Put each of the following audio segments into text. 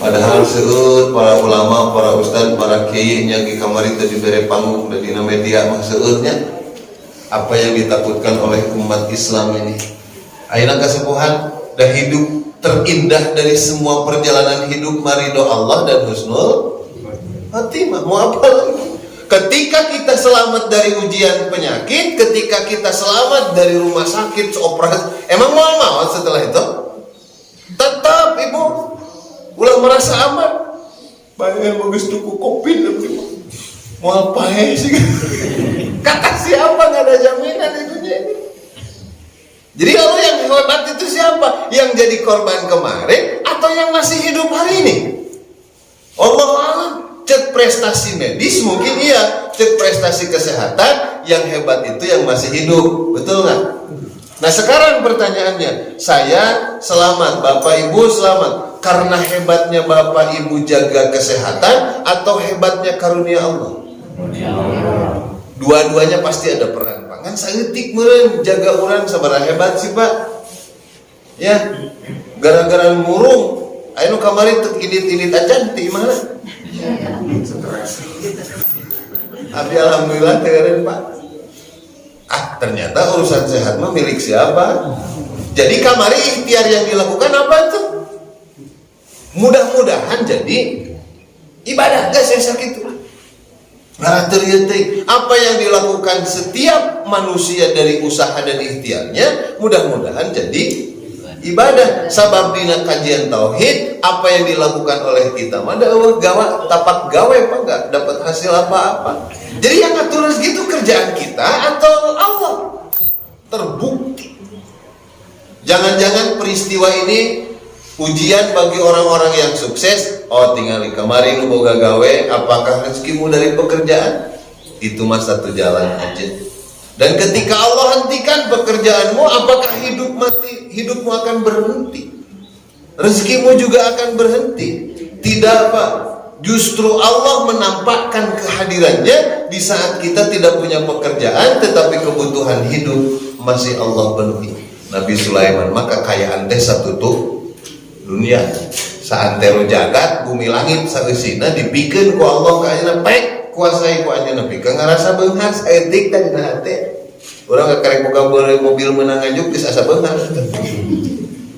Padahal seueur para ulama, para ustaz, para kiai nya di kamari teu dibere panggung da dina media mah seueurnya. Apa yang ditakutkan oleh umat Islam ini? Ayeuna kasepuhan da hidup terindah dari semua perjalanan hidup marido Allah dan husnul khotimah. Mau apa lagi? Ketika kita selamat dari ujian penyakit, ketika kita selamat dari rumah sakit, operasi, emang mau setelah itu? Tetap ibu ulah merasa aman. Banyak bagus tuku kopi mau apa sih? Kata siapa, nggak ada jaminan di dunia ini. Jadi lalu yang hebat itu siapa? Yang jadi korban kemarin atau yang masih hidup hari ini? Allah alam. Cek prestasi medis mungkin iya, cek prestasi kesehatan, yang hebat itu yang masih hidup, betul nggak? Nah sekarang pertanyaannya, saya selamat, Bapak Ibu selamat karena hebatnya Bapak Ibu jaga kesehatan atau hebatnya karunia Allah? Dua-duanya pasti ada peran. Pak kan saeutik meureun jaga urang sabaraha hebat sih Pak? Ya, gara-gara murung, anu kamari teu idit-idit acan ti mana? Abi alhamdulillah teureun Pak. Ternyata urusan sehat mah milik siapa? Jadi kamari ikhtiar yang dilakukan apa tuh? Mudah-mudahan jadi ibadah gak saya sakit lah. Nah ternyata apa yang dilakukan setiap manusia dari usaha dan ikhtiarnya mudah-mudahan jadi ibadah. Sabab dina kajian tauhid apa yang dilakukan oleh kita mah gawa tapak gawe apa enggak dapat hasil apa-apa. Jadi yang ngatur rezeki itu kerjaan kita atau Allah? Terbukti. Jangan-jangan peristiwa ini ujian bagi orang-orang yang sukses. Oh tinggal di kamari lu boga gawe, apakah rezekimu dari pekerjaan? Itu mah satu jalan aja. Dan ketika Allah hentikan pekerjaanmu, apakah hidupmu akan berhenti? Rezekimu juga akan berhenti. Tidak Pak. Justru Allah menampakkan kehadirannya di saat kita tidak punya pekerjaan, tetapi kebutuhan hidup masih Allah penuhi. Nabi Sulaiman maka kekayaan teh satutup dunia. Saantero jagat bumi langit saeusina dipikeun ku Allah ka ayeuna pek kuasai ku anjeunna pikeun ngarasa beunghar saeutik teh dina hate. Urang karek boga mobil meunang ngajuk geus asa beunghar.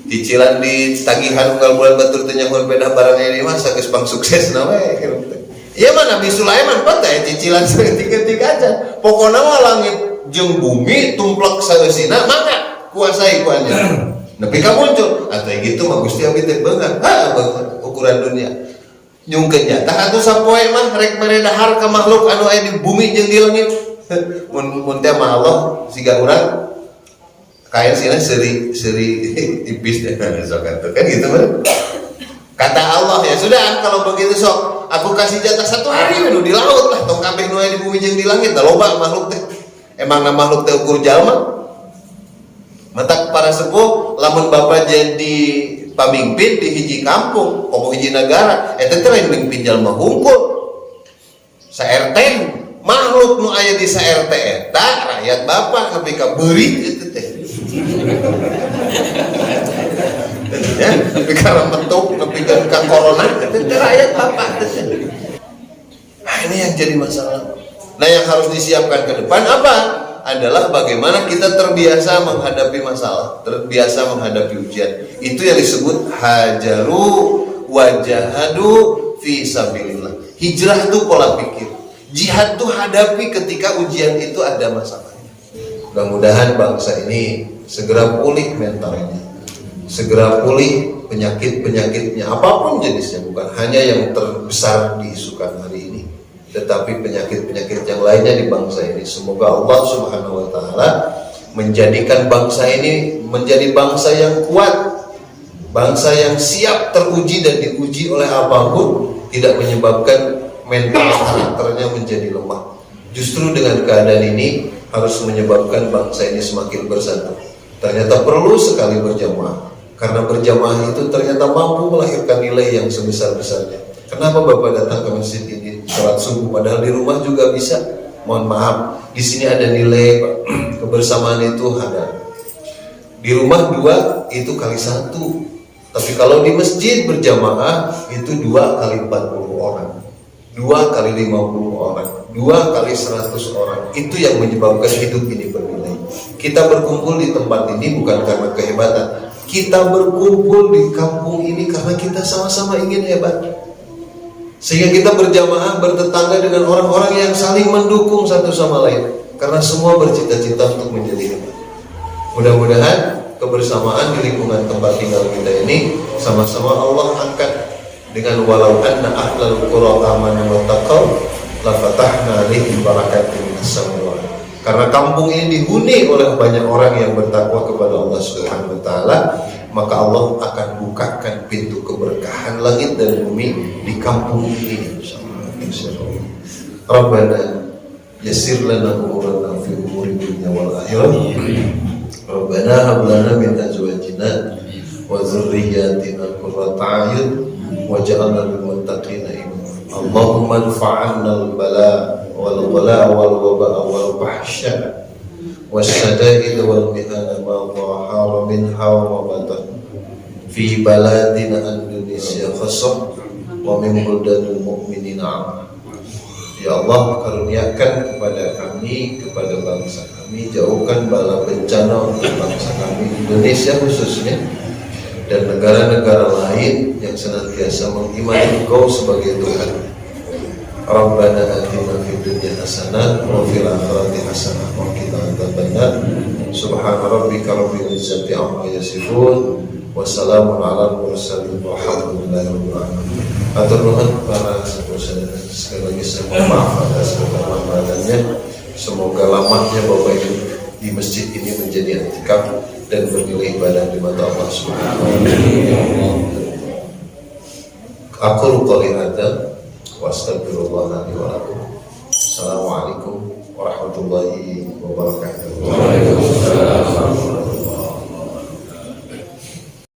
Cicilan di tagihan unggal bulan batur teh nyaho beda barang ieu mah sageus pang sukses na we kieu teh. Ieu mah Nabi Sulaiman patah cicilan saeutik-eutik aja. Pokona mah langit jeung bumi tumplek saeusina mangga kuasai ku anjeunna. Nepi ka muncul, atuh gitu mah Gusti Abi teh beunghar. Beunghar ukuran dunia. Nyungkeun nya tah atuh sapoe mah rek mere dahar ka makhluk anu aya di bumi jeung di langit. Mun teh mah Allah siga urang kain sina seri tipis deh sok atuh kan gitu mah. Kata Allah ya sudah kalau begitu sok aku kasih jatah 1 hari nu di laut lah tong kabeh nu aya di bumi jeung di langit da loba makhluk teh. Emang na makhluk teh ukur jalma? Mata para sepuh lamun bapak jadi pamimpin di hiji kampung komo hiji negara eta teh lain mimpin jalma hungkul sa RT makhluk nu aya di sa RT eta rakyat bapak nepi ka beurit eta teh ya nepi ka remetuk nepi ka corona eta teh rakyat bapak teh. Ini yang jadi masalah. Nah yang harus disiapkan ke depan apa? Adalah bagaimana kita terbiasa menghadapi masalah, terbiasa menghadapi ujian. Itu yang disebut hajaru wajahadu fi sabilillah. Hijrah itu pola pikir. Jihad itu hadapi ketika ujian itu ada masalahnya. Mudah-mudahan bangsa ini segera pulih mentalnya, segera pulih penyakit-penyakitnya, apapun jenisnya, bukan hanya yang terbesar diisukan hari ini, tetapi penyakit-penyakit yang lainnya di bangsa ini. Semoga Allah Subhanahu wa taala menjadikan bangsa ini menjadi bangsa yang kuat, bangsa yang siap teruji dan diuji oleh apapun, tidak menyebabkan mental karakternya menjadi lemah. Justru dengan keadaan ini harus menyebabkan bangsa ini semakin bersatu. Ternyata perlu sekali berjamaah, karena berjamaah itu ternyata mampu melahirkan nilai yang sebesar-besarnya. Kenapa Bapak datang ke masjid ini sholat subuh padahal di rumah juga bisa? Mohon maaf, di sini ada nilai kebersamaan itu ada. Di rumah 2 itu kali 1, Tapi kalau di masjid berjamaah itu 2 kali 40 orang, 2 kali 50 orang, 2 kali 100 orang. Itu yang menyebabkan hidup ini bernilai. Kita berkumpul di tempat ini bukan karena kehebatan. Kita berkumpul di kampung ini karena kita sama-sama ingin hebat. Sehingga kita berjamaah bertetangga dengan orang-orang yang saling mendukung satu sama lain. Karena semua bercita-cita untuk menjadi hebat. Mudah-mudahan kebersamaan di lingkungan tempat tinggal kita ini sama-sama Allah angkat dengan walau anna ahlal qura amanu wattaqau la fatahna alaihim barakatin minas samai wal ardh. Karena kampung ini dihuni oleh banyak orang yang bertakwa kepada Allah Subhanahu wa taala, maka Allah akan bukakan pintu keberkahan langit dan bumi di kampung ini insyaallah. Rabbana yassir lana umurana fi umuri dunya wal akhirah. Rabbana hab lana min azwajina wa dzurriyyatina qurrata a'yun waj'alna lil muttaqina imama. Allahumma adfa'anna al-bala wal ghala wal waba wal fahsya was-sada'id wal mihana ma dhahara minha wa batan fi baladina Indonesia khassah wa min buldanil mu'minina 'amma. Ya Allah, karuniakan kepada kami, kepada bangsa kami, jauhkan bala bencana untuk bangsa kami Indonesia khususnya dan negara-negara lain yang senantiasa mengimani Engkau sebagai Tuhan. Rabbana atina fid dunya hasanah wa fil akhirati hasanah wa qina adzabannar. Subhana rabbika rabbil izzati amma yasifun wa salamun alal mursalin walhamdulillahi rabbil alamin. Atur nuhun para saudara, sekali lagi saya mohon maaf atas keterlambatannya. Semoga lamanya Bapak Ibu di masjid ini menjadi i'tikaf dan bernilai ibadah di mata Allah Subhanahu wa taala. Aku qouli hadza wa astaghfirullah li wa lakum. Assalamualaikum warahmatullahi wabarakatuh.